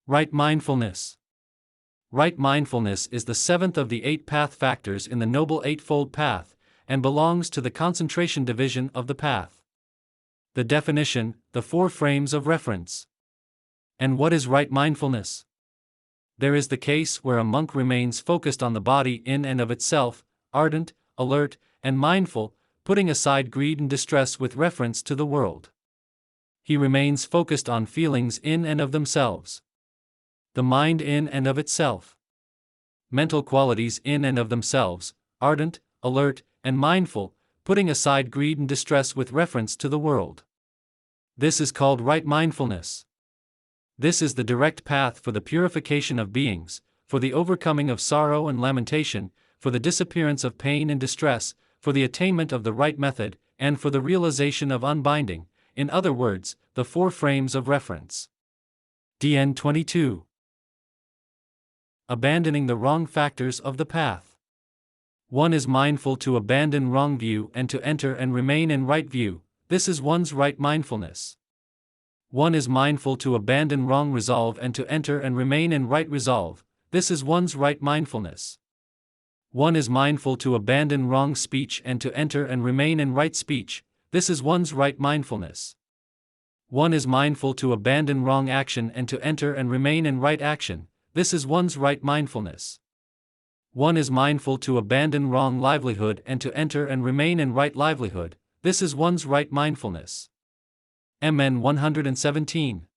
Right mindfulness. Right mindfulness is the seventh of the 8 path factors in the Noble Eightfold Path, and belongs to the concentration division of the path. The definition, the 4 frames of reference. And what is right mindfulness? There is the case where a monk remains focused on the body in and of itself, ardent, alert, and mindful, putting aside greed and distress with reference to the world. He remains focused on feelings in and of themselves. The mind in and of itself. Mental qualities in and of themselves, ardent, alert, and mindful, putting aside greed and distress with reference to the world. This is called right mindfulness. This is the direct path for the purification of beings, for the overcoming of sorrow and lamentation, for the disappearance of pain and distress, for the attainment of the right method, and for the realization of unbinding, in other words, the 4 frames of reference. DN 22. Abandoning the wrong factors of the path. One is mindful to abandon wrong view and to enter and remain in right view. This is one's right mindfulness. One is mindful to abandon wrong resolve and to enter and remain in right resolve. This is one's right mindfulness. One is mindful to abandon wrong speech and to enter and remain in right speech. This is one's right mindfulness. One is mindful to abandon wrong action and to enter and remain in right action. This is one's right mindfulness. One is mindful to abandon wrong livelihood and to enter and remain in right livelihood. This is one's right mindfulness. MN 117.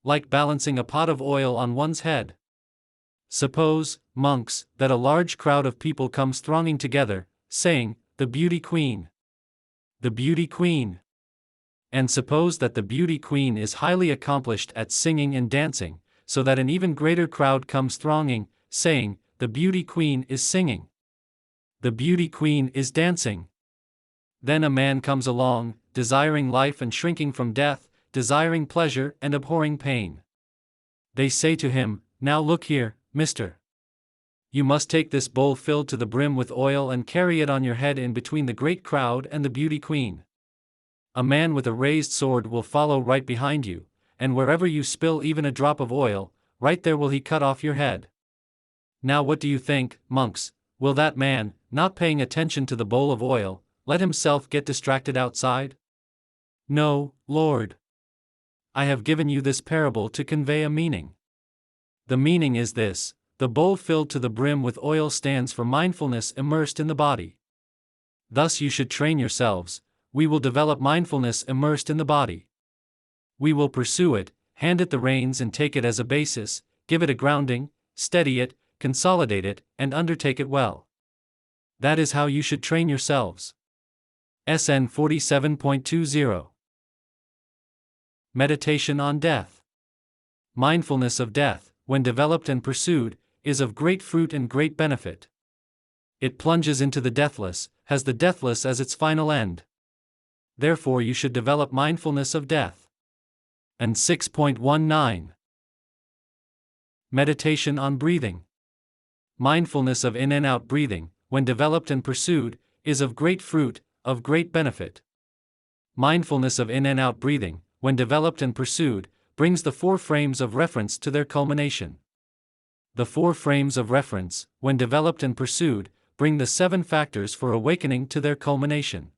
Like balancing a pot of oil on one's head. Suppose, monks, that a large crowd of people comes thronging together, saying, "The beauty queen! The beauty queen!" And suppose that the beauty queen is highly accomplished at singing and dancing, so that an even greater crowd comes thronging, saying, "The beauty queen is singing. The beauty queen is dancing." Then a man comes along, desiring life and shrinking from death, desiring pleasure and abhorring pain. They say to him, "Now look here, mister. You must take this bowl filled to the brim with oil and carry it on your head in between the great crowd and the beauty queen. A man with a raised sword will follow right behind you, and wherever you spill even a drop of oil, right there will he cut off your head." Now what do you think, monks, will that man, not paying attention to the bowl of oil, let himself get distracted outside? No, Lord. I have given you this parable to convey a meaning. The meaning is this: the bowl filled to the brim with oil stands for mindfulness immersed in the body. Thus you should train yourselves. We will develop mindfulness immersed in the body. We will pursue it, hand it the reins and take it as a basis, give it a grounding, steady it, consolidate it, and undertake it well. That is how you should train yourselves. SN 47.20. Meditation on death. Mindfulness of death, when developed and pursued, is of great fruit and great benefit. It plunges into the deathless, has the deathless as its final end. Therefore you should develop mindfulness of death. And 6.19. Meditation on breathing. Mindfulness of in and out breathing, when developed and pursued, is of great fruit, of great benefit. Mindfulness of in and out breathing, when developed and pursued, brings the 4 frames of reference to their culmination. The 4 frames of reference, when developed and pursued, bring the 7 factors for awakening to their culmination.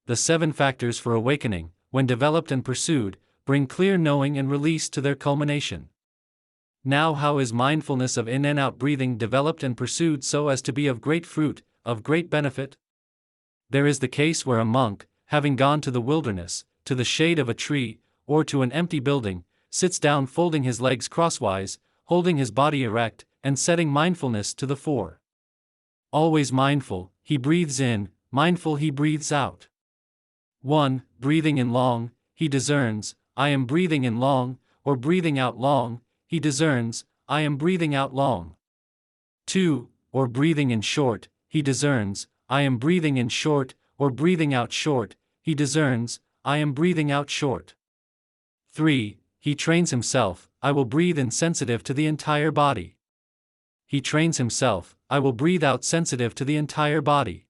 The 7 factors for awakening, when developed and pursued, bring clear knowing and release to their culmination. Now how is mindfulness of in and out breathing developed and pursued so as to be of great fruit, of great benefit? There is the case where a monk, having gone to the wilderness, to the shade of a tree, or to an empty building, sits down folding his legs crosswise, holding his body erect, and setting mindfulness to the fore. Always mindful, he breathes in, mindful he breathes out. 1. Breathing in long, he discerns, "I am breathing in long," or breathing out long, he discerns, "I am breathing out long." 2. Or breathing in short, he discerns, "I am breathing in short," or breathing out short, he discerns, "I am breathing out short." 3. He trains himself, "I will breathe in sensitive to the entire body." He trains himself, "I will breathe out sensitive to the entire body."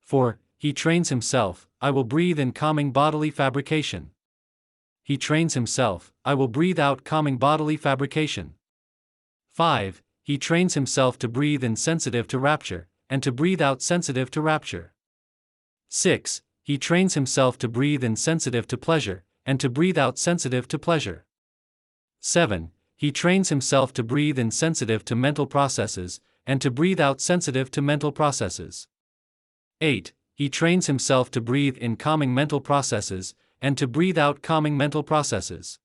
4. He trains himself, "I will breathe in calming bodily fabrication." he trains himself, I will breathe out calming bodily fabrication. 5. He trains himself to breathe in sensitive to rapture, and to breathe out sensitive to rapture. 6. He trains himself to breathe in sensitive to pleasure, and to breathe out sensitive to pleasure. 7. He trains himself to breathe in sensitive to mental processes, and to breathe out sensitive to mental processes. 8. He trains himself to breathe in calming mental processes, and to breathe out calming mental processes.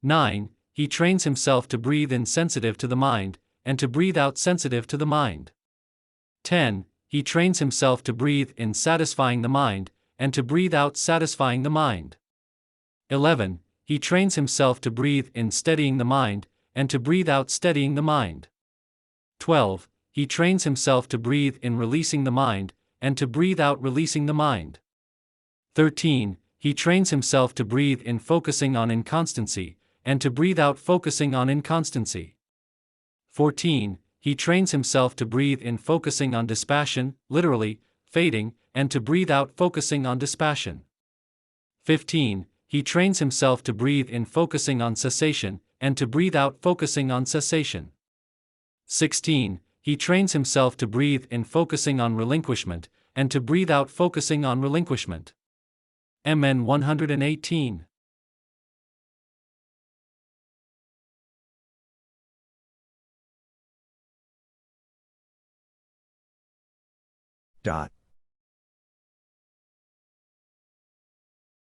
9. He trains himself to breathe in sensitive to the mind, and to breathe out sensitive to the mind. 10. He trains himself to breathe in satisfying the mind, and to breathe out satisfying the mind. 11. He trains himself to breathe in steadying the mind, and to breathe out steadying the mind. 12. He trains himself to breathe in releasing the mind, and to breathe out releasing the mind. 13. He trains himself to breathe in focusing on inconstancy, and to breathe out focusing on inconstancy. 14. He trains himself to breathe in focusing on dispassion, literally, fading, and to breathe out focusing on dispassion. 15. He trains himself to breathe in focusing on cessation, and to breathe out focusing on cessation. 16. He trains himself to breathe in focusing on relinquishment, and to breathe out focusing on relinquishment. MN 118. Dot.